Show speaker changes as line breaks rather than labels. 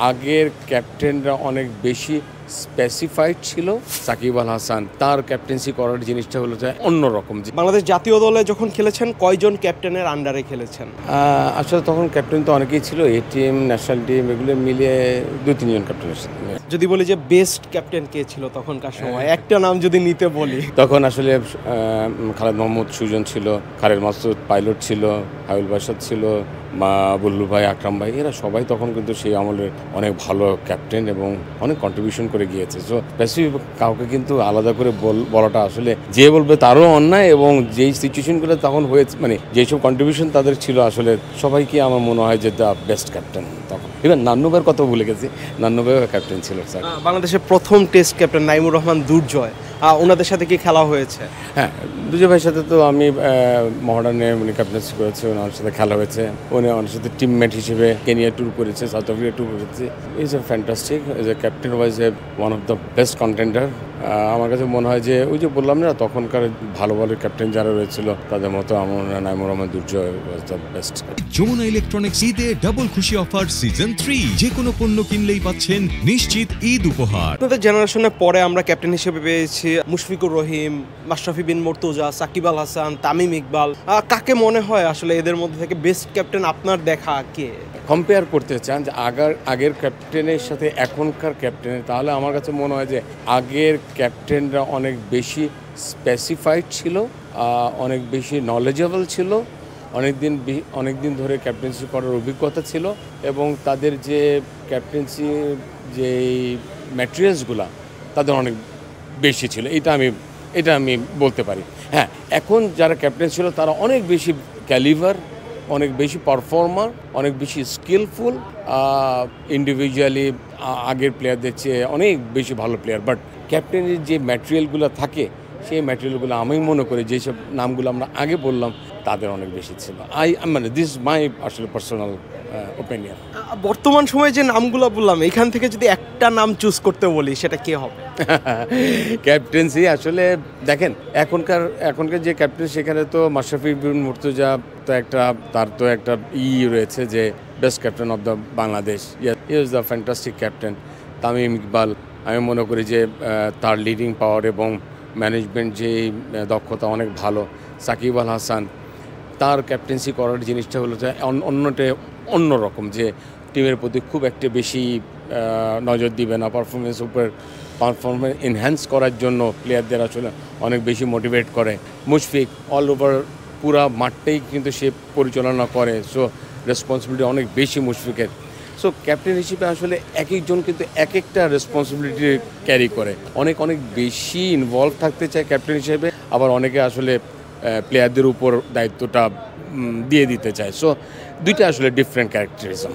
আগের ক্যাপ্টেনরা অনেক বেশি স্পেসিফাইড ছিল। সাকিব আল হাসান তার ক্যাপ্টেন্সি করার জিনিসটা হলো যে অন্যরকম।
বাংলাদেশ জাতীয় দলে যখন খেলেছেন কয়জন ক্যাপ্টেনের আন্ডারে খেলেছেন?
আসলে তখন ক্যাপ্টেন তো অনেকেই ছিল, এই টিম, ন্যাশনাল টিম, এগুলো মিলিয়ে 2-3 জন ক্যাপ্টেনের সাথে।
যদি বলি যে বেস্ট ক্যাপ্টেন কে ছিল তখনকার সময়, একটা নাম যদি নিতে বলি,
তখন আসলে খালেদ মাহমুদ সুজন ছিল, খালেদ মাসুদ পাইলট ছিল, হাবিল বাসাদ ছিল, বুল্লু ভাই, আকরাম ভাই, এরা সবাই তখন কিন্তু সেই আমলের অনেক ভালো ক্যাপ্টেন এবং অনেক কন্ট্রিবিউশন করে গিয়েছে। সো স্পেসিফিক কাউকে কিন্তু আলাদা করে বলাটা আসলে যে বলবে তারও অন্যায়, এবং যেই সিচুয়েশনগুলো তখন হয়েছে, মানে যেসব কন্ট্রিবিউশন তাদের ছিল, আসলে সবাইকে আমার মনে হয় যে দ্য বেস্ট ক্যাপ্টেন তখন। ইভেন নান্নু ভাইয়ের কথা ভুলে গেছি, নান্নু ভাইও ক্যাপ্টেন ছিল স্যার।
বাংলাদেশের প্রথম টেস্ট ক্যাপ্টেন নাইমুর রহমান দুর্জয়, ওনাদের সাথে কি খেলা হয়েছে?
হ্যাঁ, দুর্জয় ভাইয়ের সাথে তো আমি মহারানে উনি ক্যাপ্টেন্সি করেছে, ওনার সাথে খেলা হয়েছে, উনি ওনার সাথে টিমমেট হিসেবে কেনিয়া ট্যুর করেছে, সাউথ আফ্রিকা ট্যুর করেছে। Is a fantastic, is a captain, was A one of the best contender. আমার কাছে মনে হয় যে ওই যে বললাম না, তখনকার ভালো ভালো ক্যাপ্টেন যারা রয়েছিল তাদের মতো আমার Naimur Rahman Durjoy was the best.
Jamuna electronics ঈদে ডাবল খুশি অফার সিজন 3, যে কোনো পণ্য কিনলেই পাচ্ছেন নিশ্চিত ঈদ উপহার।
আপনাদের জেনারেশনের পরে আমরা ক্যাপ্টেন হিসেবে পেয়েছি মুশফিকুর রহিম, মাশরাফি বিন মুর্তজা, সাকিব আল হাসান, তামিম ইকবাল। কাকে মনে হয় আসলে এদের মধ্যে থেকে বেস্ট ক্যাপ্টেন আপনার দেখা কে?
কম্পেয়ার করতে চান যে আগের ক্যাপ্টেনের সাথে এখনকার ক্যাপ্টেনের, তাহলে আমার কাছে মনে হয় যে আগের ক্যাপ্টেনরা অনেক বেশি স্পেসিফাইড ছিল, অনেক বেশি নলেজেবল ছিল, অনেক দিন ধরে ক্যাপ্টেন্সি করার অভিজ্ঞতা ছিল, এবং তাদের যে ক্যাপ্টেন্সি যে ম্যাটেরিয়ালসগুলো তাদের অনেক বেশি ছিল। এটা আমি বলতে পারি। হ্যাঁ, এখন যারা ক্যাপ্টেন ছিল তারা অনেক বেশি ক্যালিভার, অনেক বেশি পারফর্মার, অনেক বেশি স্কিলফুল, ইন্ডিভিজুয়ালি আগের প্লেয়ারদের চেয়ে অনেক বেশি ভালো প্লেয়ার। বাট ক্যাপ্টেনের যে ম্যাটেরিয়ালগুলো থাকে, সেই ম্যাটেরিয়ালগুলো আমি মনে করি যেসব নামগুলো আমরা আগে বললাম তাদের অনেক বেশি ছিল। মানে দিস মাই আসলে পার্সোনাল ওপিনিয়ন।
বর্তমান সময়ে যে নামগুলো বললাম, এখান থেকে যদি একটা নাম চুজ করতে বলি, সেটা কে হবে?
ক্যাপ্টেন্সি আসলে দেখেন, এখনকার যে ক্যাপ্টেন, সেখানে তো মাশরাফি বিন মুর্তজা তো তার তো একটা রয়েছে যে best captain of the Bangladesh, he is the fantastic captain. Tamim Iqbal, আমি মনে করি যে তার লিডিং পাওয়ার এবং ম্যানেজমেন্ট যে দক্ষতা অনেক ভালো। সাকিব আল হাসান, তার ক্যাপ্টেন্সি করার জিনিসটা হলো যে অন্যরকম, যে টিমের প্রতি খুব একটা বেশি নজর দিবে না, পারফরমেন্স এনহ্যান্স করার জন্য প্লেয়ারদের আসলে অনেক বেশি মোটিভেট করে। মুশফিক অল ওভার পুরা মাঠটাই কিন্তু সে পরিচালনা করে, সো রেসপন্সিবিলিটি অনেক বেশি মুশফিকের। সো ক্যাপ্টেন হিসেবে আসলে এক একজন কিন্তু এক একটা রেসপন্সিবিলিটি ক্যারি করে, অনেক বেশি ইনভলভ থাকতে চায় ক্যাপ্টেন হিসেবে, আবার অনেকে আসলে প্লেয়ারদের উপর দায়িত্বটা দিয়ে দিতে চায়। সো দুইটা আসলে ডিফারেন্ট ক্যারেক্টারিজম।